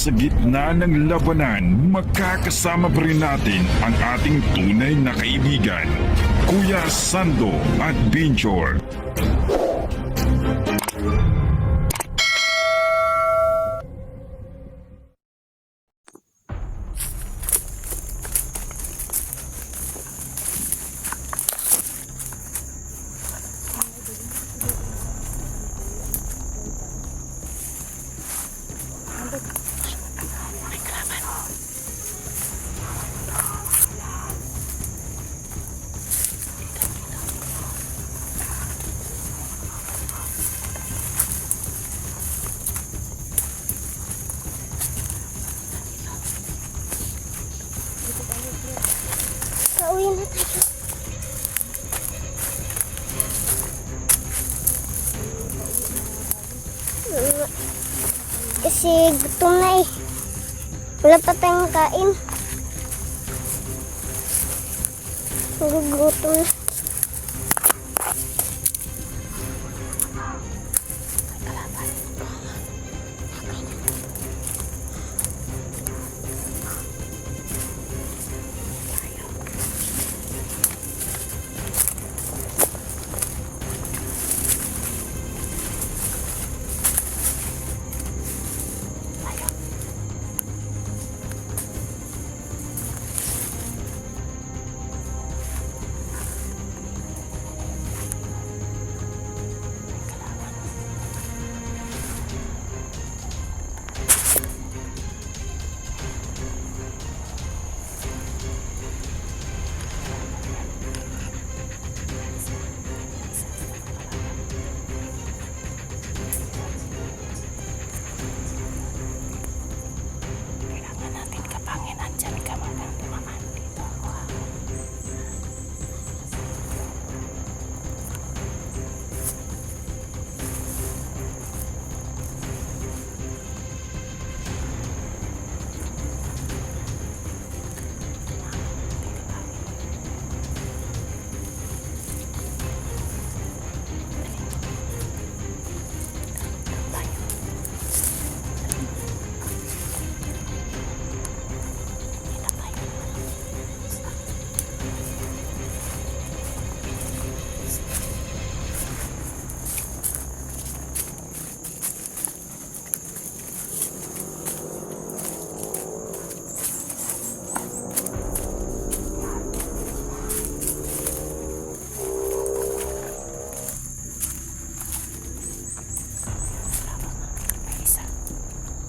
sa gitna ng labanan, makakasama pa rin natin ang ating tunay na kaibigan, Kuya Sando Adventure. Pauwi na tayo. Kasi gutom na eh. Wala pa tayong kain. Nagugutom na.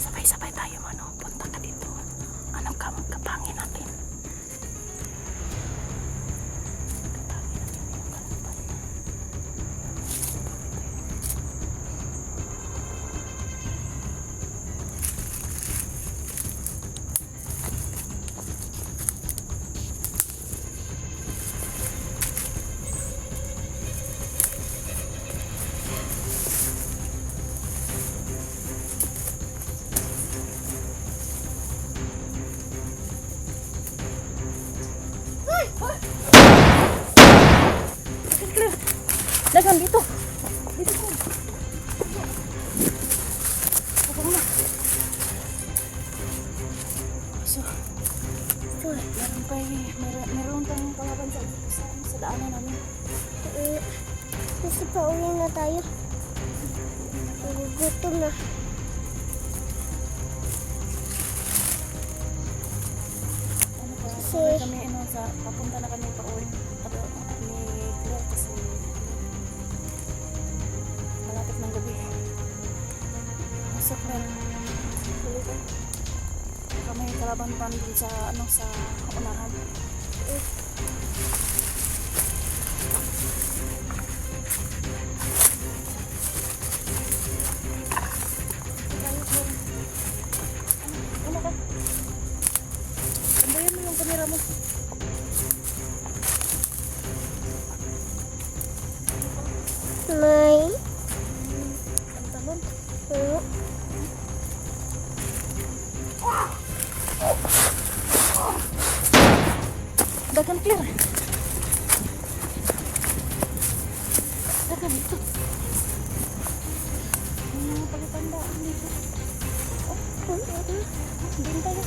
Sabay-sabay tayo punta ka dito. Anong kapangin natin? Dagan dito. Dito ko. Ako na. So, meron tayong kalaban sa daanan namin. Kasi pauwi na tayo. Nagugutom na. Kasi kami papunta na kami pa uwi. Ni Claire kasi malapit ng gabi. So Claire, tuloy ka. Kami kalaban pa dun sa unahan. Ano ka? Tambayan mo yung kamera mo. May Pantalon. Dagan Claire. Dagan ito. Pagkatandaan dito. Hindi tayo.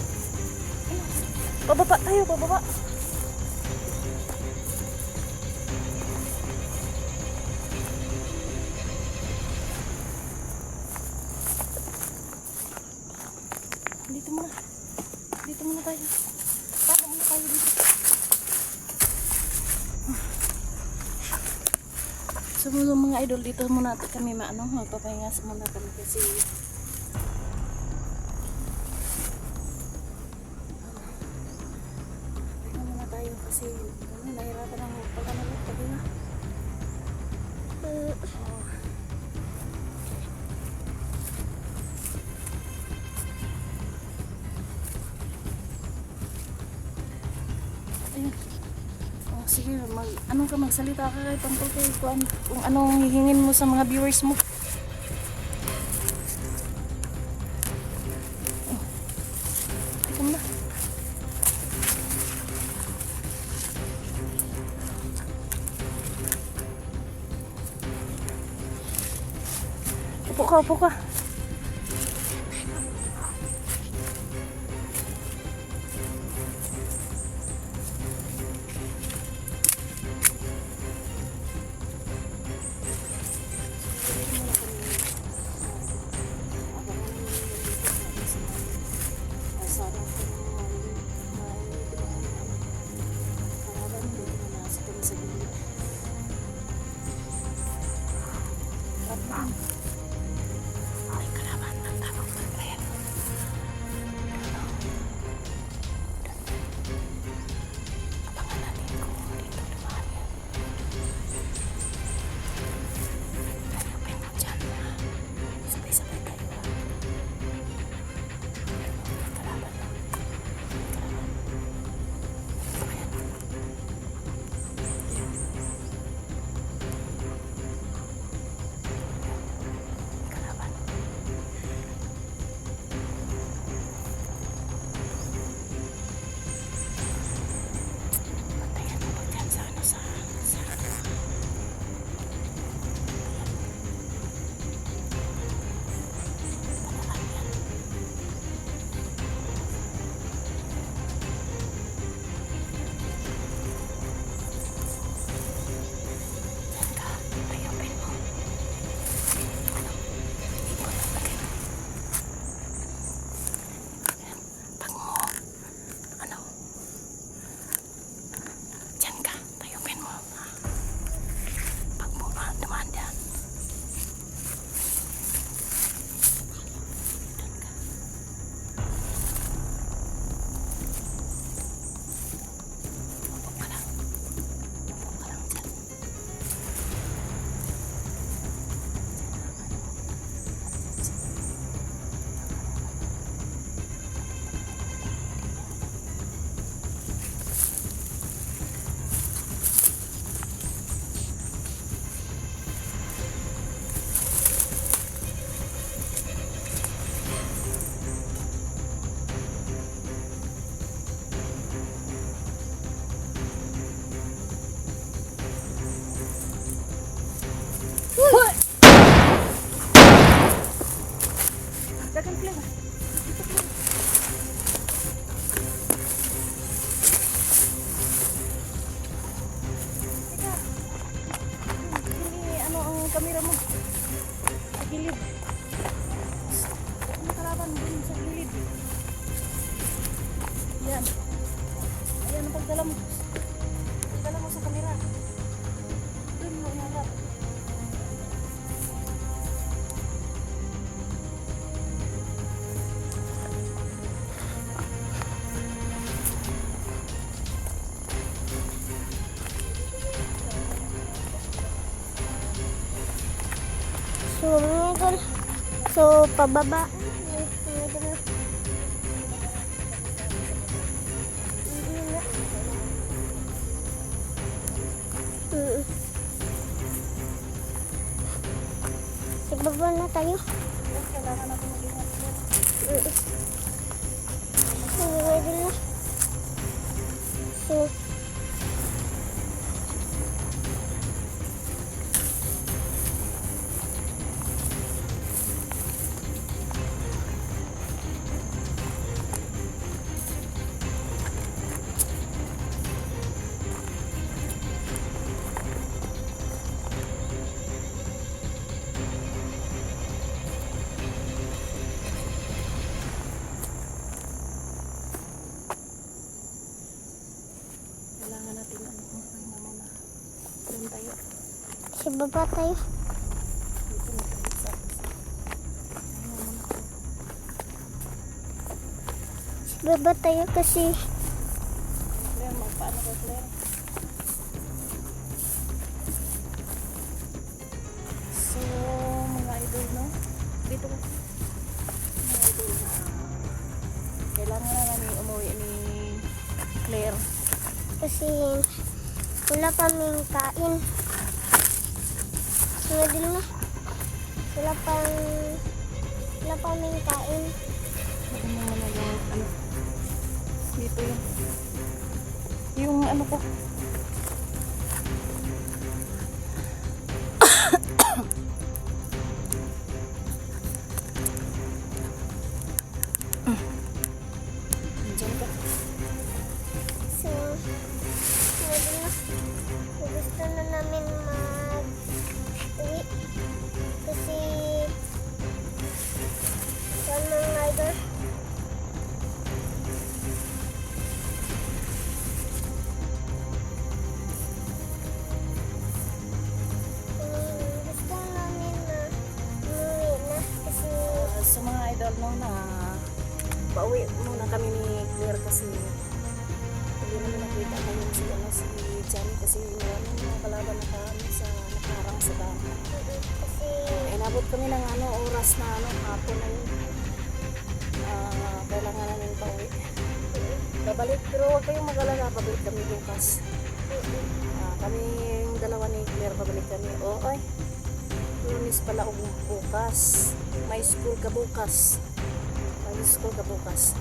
Pababa tayo, pababa. Dito muna. Dito muna tayo. Papa muna tayo dito. So mga idol, dito muna kami magpapahinga muna kami kasi pahinga muna tayo kasi nahirapan ang pagpapahinga. Ayun. Oh, sige, magsalita ka kay tungkol kay Kuan, kung anong hihingin mo sa mga viewers mo. Oh. Teka muna. Upo ka, upo ka. Ay, kalaban ng tawag ng kaya. Abangan natin kung dito naman yan. Tayo pa yung dyan. Sabay-sabay tayo. Kalaban lang. Dagan pala. Teka. Hindi, ang kamera mo? Sa gilid. Ang kalaban dun sa gilid. Yan. Ayan ang pagdala mo. Pagdala mo sa kamera. Dun mo iharap. So, mga idol. So, pababa. Sa baba na tayo. Kailangan natin mag-ingat. So, mga idol na. So, natin ano, pahinga muna. Doon tayo. Sa baba tayo. Dito na tayo sa pahinga muna tayo. Sa baba tayo kasi Claire, magpaano ka Claire? So, mga idol, no? Dito ka. Mga idol, kailangan na namin umuwi ni Claire. kasi wala kaming kain. Sunod din na. Wala kaming kain. Ano naman na yung ano? Dito yung ano ko. Diyan ka. So, sunod din na. Gusto na namin mag-uwi. Kasi one more rider. Gusto namin na umuwi na kasi So mga idol, no, na pauwi muna kami ni Claire kasi hindi namin nakita ngayon si Johnny kasi ano, mga kalaban na kami sa nakarang sa dam. kasi Inabot kami ng ano, oras na ano, hapon na yun. Kailangan namin pauwi. Babalik, pero huwag kayong mag-alala, babalik kami bukas. Kami yung dalawa ni Claire, babalik kami. Ay, Lunes pala o bukas. May school ka bukas. May school ka bukas.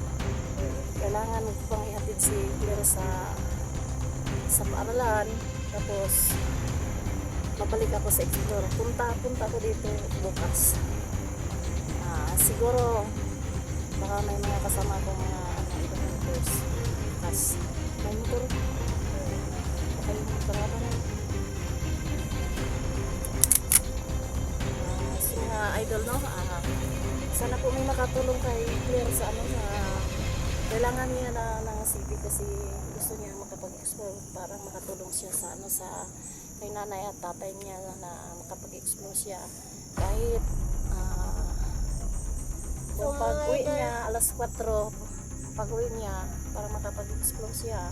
Kailangan mo pang ihatid si Claire sa paaralan. Tapos, mabalik ako sa Explore. Punta ako dito bukas. Siguro, baka may mga kasama akong mga ibang motors. Bukas. May motor. Baka yung motor na. So mga idol, no? Sana po may makatulong kay Claire sa ano na kailangan niya na ng CV kasi gusto niya makapag-explore para makatulong siya sa ano sa kay nanay at tatay niya na makapag-explore siya kahit yung pag-uwi niya alas 4 pag-uwi niya para makapag-explore siya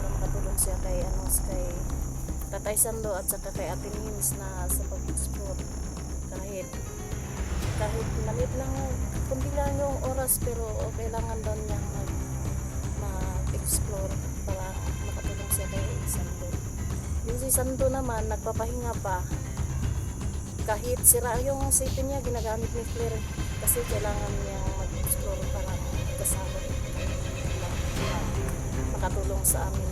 para makatulong siya kay ano kay Tatay Sando at saka kay Ate Nins na sa pag-explore kahit maliit lang kundi lang yung oras pero kailangan daw niya mag-explore para makatulong siya kay Sando. Yung si Sando naman nagpapahinga pa kahit sira yung safety niya ginagamit ni Claire kasi kailangan niya mag-explore para kasama makatulong sa amin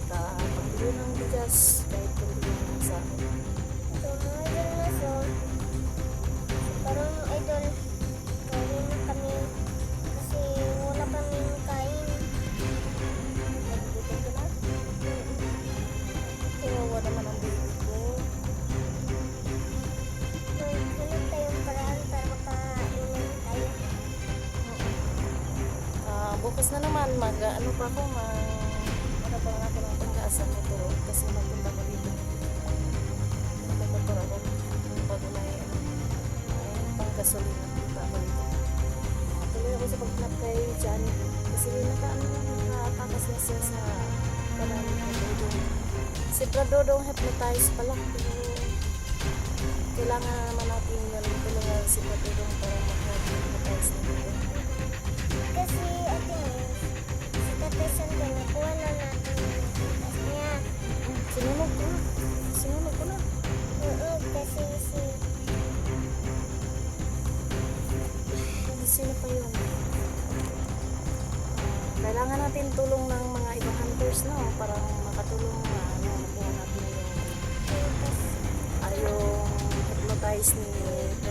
pagbili ng bigas kahit kundi lang sa amin. so mga idol na so parang idol gawin na kami kasi wala kaming kain. Nagugutom ka na? Kawawa naman ang baby ko. Maghanap tayong paraan para makainan tayo. Bukas na naman ano pa ako ano pa lang ako ng tanggaan sa motor kasi magpunta ko dito may motor ako bago may pang gasolina punta ako dito tuloy ako sa pagpunap kay Johnny kasi nakatakas na siya sa kanami ng Dodong si Dodong hypnotize pala pero kailangan naman natin yun tulungan si Dodong para mag-hypnotize na Dodong. Kasi ate si Tatay Sando nakuha na natin yung butas niya. Sinunog ko na. Oo, kasi Sino pa yun? Kailangan natin tulong ng mga ibang hunters no para makatulong na nakuha natin yung hypnotize ni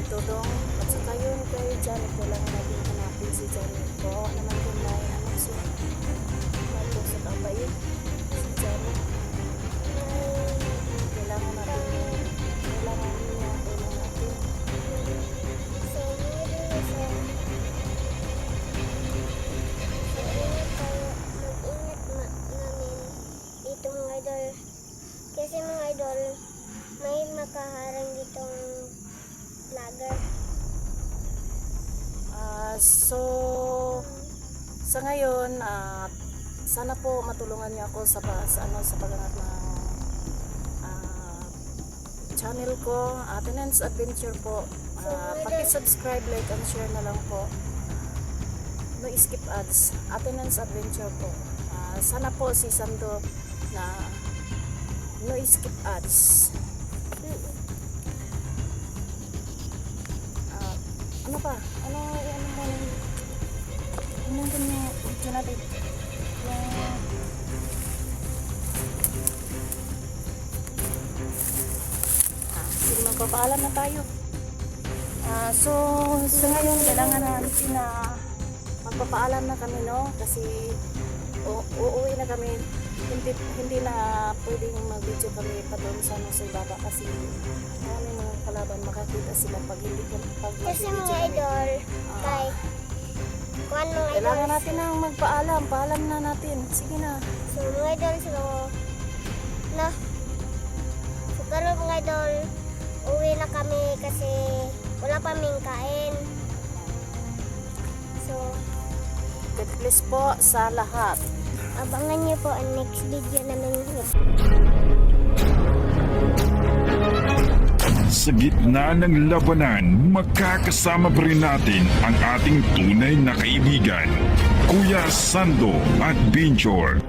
Dodong at saka yun kay Janet kailangan natin hanapin si Janet ko naman kung may ano siya may po sa kabayin si Janet kailangan natin niya tulong natin so mga idol na so mag-ingat tayo mag-ingat namin Kasi mga idol, may makaharang ditong vlogger. So, sa ngayon, sana po matulungan niyo ako sa paggangat ng channel ko, Atenance Adventure po. Paki-subscribe, like, and share na lang po. No skip ads. Atenance Adventure po. Sana po si Sando na no skip ads. Ano pa? Ano mo nang video natin? Sige, magpapaalam na tayo. So, sa ngayon, kailangan natin na magpapaalam na kami, no? Kasi uuwi na kami. Hindi na pwedeng mag-video kami pa doon sa ibaba kasi marami mga kalaban makakita sila pag hindi Kasi mag-video mga kami. idol, kay kuan mga idol. Kailangan natin nang magpaalam. Paalam na natin. Sige na. So mga idol, so karon mga idol, uwi na kami kasi wala pa kaming kain. So, God bless po sa lahat. abangan niyo po ang next video namin. Sa gitna ng labanan, magkakasama pa rin natin ang ating tunay na kaibigan, Kuya Sando at Binjor.